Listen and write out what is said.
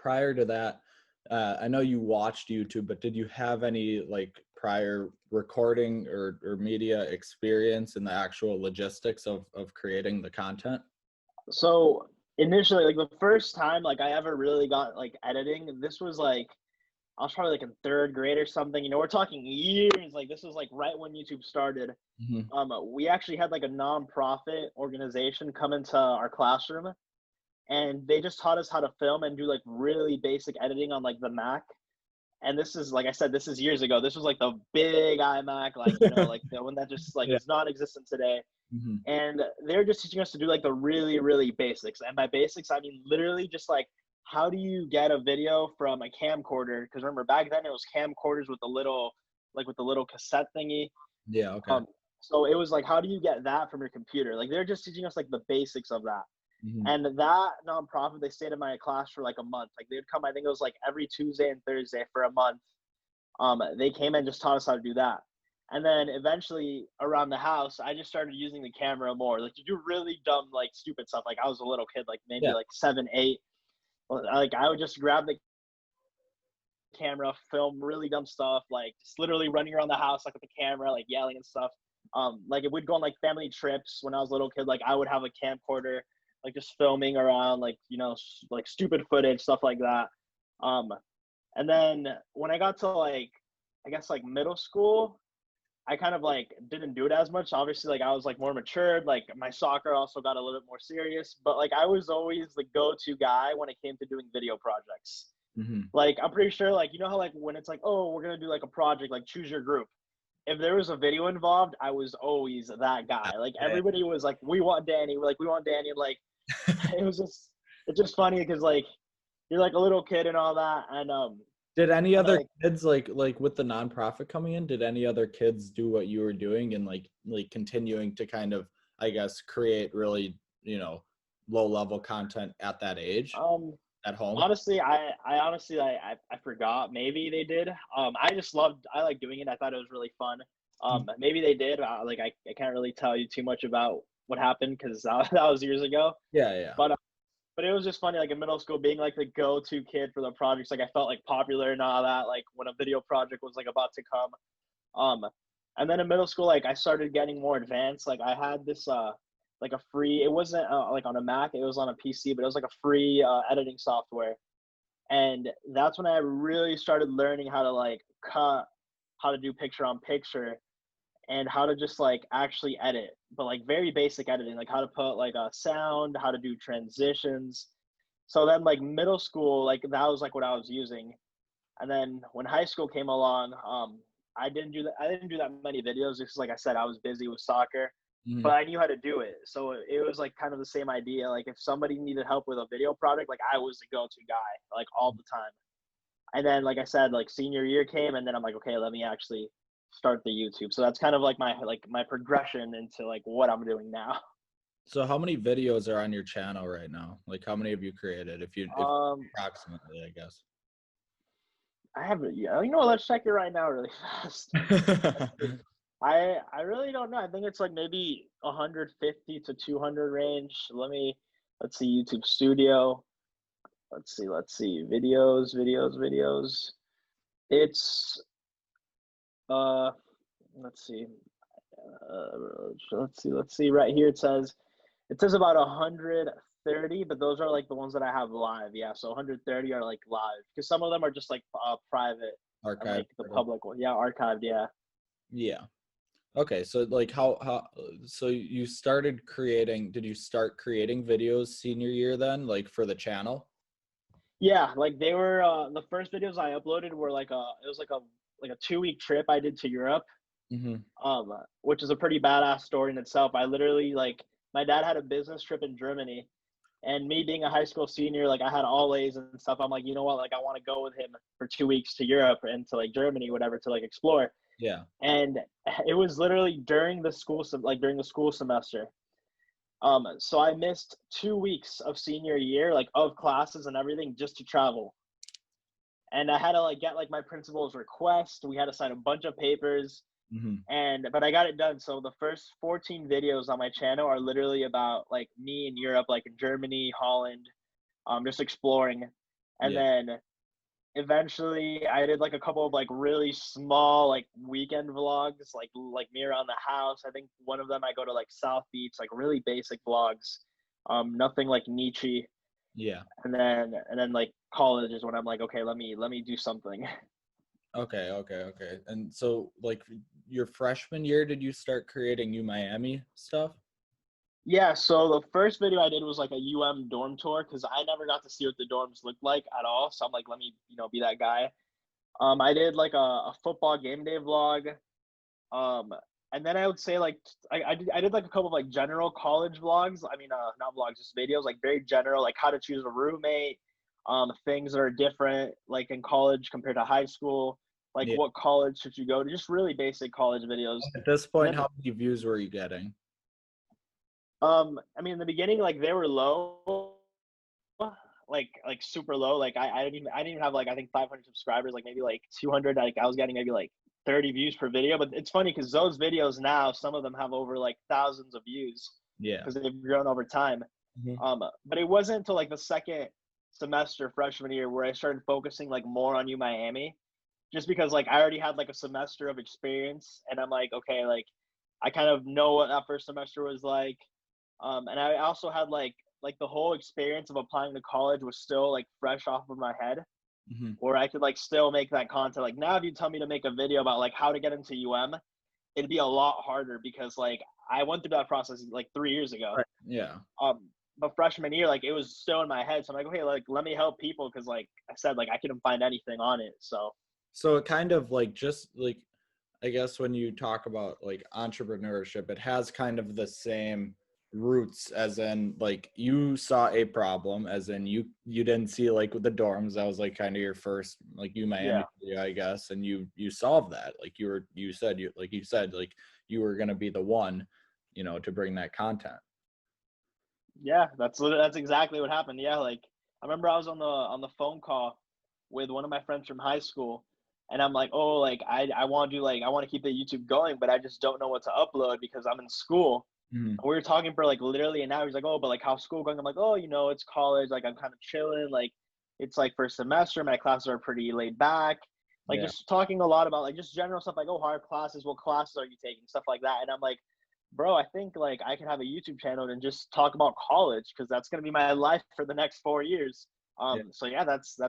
prior to that, I know you watched YouTube, but did you have any like prior recording or media experience in the actual logistics of creating the content? So initially, like the first time like I ever really got like editing, this was like I was probably like in third grade or something. You know, we're talking years. Like this was like right when YouTube started. Hmm. We actually had like a nonprofit organization come into our classroom, and they just taught us how to film and do like really basic editing on like the Mac. And this is like I said, this is years ago. This was like the big iMac, like you know, like the one that just like Yeah. is non-existent today. Hmm. And they're just teaching us to do like the really, really basics. And by basics, I mean literally just like how do you get a video from a camcorder? Because remember back then it was camcorders with the little like with the little cassette thingy. Yeah. Okay. Um, so it was like how do you get that from your computer? Like they're just teaching us like the basics of that. Hmm. And that nonprofit, they stayed in my class for like a month. Like they'd come, I think it was like every Tuesday and Thursday for a month. They came and just taught us how to do that. And then eventually around the house, I just started using the camera more, like to do really dumb, like stupid stuff. Like I was a little kid, like maybe Yeah. like 7, 8. Like I would just grab the camera, film really dumb stuff, like just literally running around the house like with the camera, like yelling and stuff. Like it would go on like family trips when I was a little kid. Like I would have a camcorder, like just filming around, like you know, like stupid footage, stuff like that. Um, and then when I got to like, I guess like middle school, I kind of like didn't do it as much. Obviously, like I was like more matured. Like my soccer also got a little bit more serious. But like I was always the go-to guy when it came to doing video projects. Hmm. Like I'm pretty sure, like you know how like when it's like, oh, we're gonna do like a project, like choose your group. If there was a video involved, I was always that guy. Like Yeah. everybody was like, we want Danny. We're like, we want Danny. And like it was just, it's just funny because like you're like a little kid and all that, Did any and other like kids like with the nonprofit coming in, did any other kids do what you were doing and like continuing to kind of, I guess, create really, low level content at that age um at home? honestly, I honestly, I forgot. Maybe they did. I like doing it. I thought it was really fun. Mm. Maybe they did. Like, I can't really tell you too much about what happened because that was years ago. Yeah, yeah. But it was just funny, like in middle school, being like the go-to kid for the projects. Like I felt like popular and all that. Like when a video project was like about to come. Um, and then in middle school, like I started getting more advanced. Like I had this like a free. It wasn't like on a Mac. It was on a PC, but it was like a free editing software. And that's when I really started learning how to like cut, how to do picture on picture, and how to just like actually edit, but like very basic editing, like how to put like a sound, how to do transitions. So then like middle school, like that was like what I was using. And then when high school came along, I didn't do that many videos because like I said, I was busy with soccer, but Mhm. I knew how to do it. So it was like kind of the same idea. Like if somebody needed help with a video project, like I was the go-to guy, like all the time. And then like I said, like senior year came and then I'm like, okay, let me actually start the YouTube. So that's kind of like my progression into like what I'm doing now. So how many videos are on your channel right now? Like how many have you created? If Um approximately, I guess. I have yeah, you know what, let's check it right now really fast. Let's see. I really don't know. I think it's like maybe 150 to 200 range. Let's see YouTube Studio. Let's see. Videos. It's uh let's see. Let's see. Right here it says about 130, but those are like the ones that I have live. Yeah, so 130 are like live because some of them are just like private and Archive. like the public one. Yeah, archived. Yeah. Yeah. Okay, so like how so you started creating, did you start creating videos senior year then, like for the channel? Yeah, like they were the first videos I uploaded were like it was like a 2 week trip I did to Europe, Mhm. which is a pretty badass story in itself. I literally like my dad had a business trip in Germany, and me being a high school senior, like I had all A's and stuff. I'm like, you know what, like I want to go with him for 2 weeks to Europe and to like Germany, whatever, to like explore. Yeah. And it was literally during the school semester. So I missed 2 weeks of senior year, like of classes and everything, just to travel. And I had to like get like my principal's request. We had to sign a bunch of papers, Mhm. but I got it done. So the first 14 videos on my channel are literally about like me in Europe, like in Germany, Holland, just exploring. And Yeah. then eventually I did like a couple of like really small like weekend vlogs, like me around the house. I think one of them I go to like South Beach, like really basic vlogs. Nothing like niche. Yeah. And then like college is when I'm like, okay, let me do something. Okay. Okay. Okay. And so, like, your freshman year, did you start creating U Miami stuff? Yeah, so the first video I did was like a dorm tour because I never got to see what the dorms looked like at all. So I'm like, let me, be that guy. I did like a football game day vlog. Um, and then I would say like I did like a couple of like general college vlogs. I mean, not vlogs, just videos, like very general, like how to choose a roommate, things that are different like in college compared to high school, like Yeah. what college should you go to, just really basic college videos. At this And point, then how many views were you getting? I mean in the beginning like they were low, like super low. Like I didn't even have like I think 500 subscribers, like maybe like 200. Like I was getting maybe like 30 views per video. But it's funny because those videos now some of them have over like thousands of views Yeah. because they've grown over time. Mhm. But it wasn't until like the second semester freshman year where I started focusing like more on U Miami, just because like I already had like a semester of experience, and I'm like, okay, like I kind of know what that first semester was like. And I also had like the whole experience of applying to college was still like fresh off of my head, Mhm. where I could like still make that content. Like now, if you tell me to make a video about like how to get into it'd be a lot harder because like I went through that process like 3 years ago. Right. Yeah. But freshman year, like it was still in my head. So I'm like, okay, like let me help people because like I said, like I couldn't find anything on it. So So it kind of like, just like, I guess when you talk about like entrepreneurship, it has kind of the same roots, as in like you saw a problem, as in you didn't see like with the dorms, that was like kind of your first like U Miami yeah, video, I guess, and you solved that. Like you said like you were gonna be the one, to bring that content. yeah, that's exactly what happened. Yeah, like I remember I was on the phone call with one of my friends from high school, and I'm like, oh, like I want to do like I want to keep the YouTube going, but I just don't know what to upload because I'm in school. Mhm. We were talking for like literally an hour. He's like, oh, but like how's school going? I'm like, oh, it's college. Like I'm kind of chilling. Like it's like first semester. My classes are pretty laid back. Like Yeah. just talking a lot about like just general stuff like, oh, hard classes. What classes are you taking? Stuff like that. And I'm like, bro, I think like I can have a YouTube channel and just talk about college because that's gonna be my life for the next 4 years. Yeah. So yeah, that's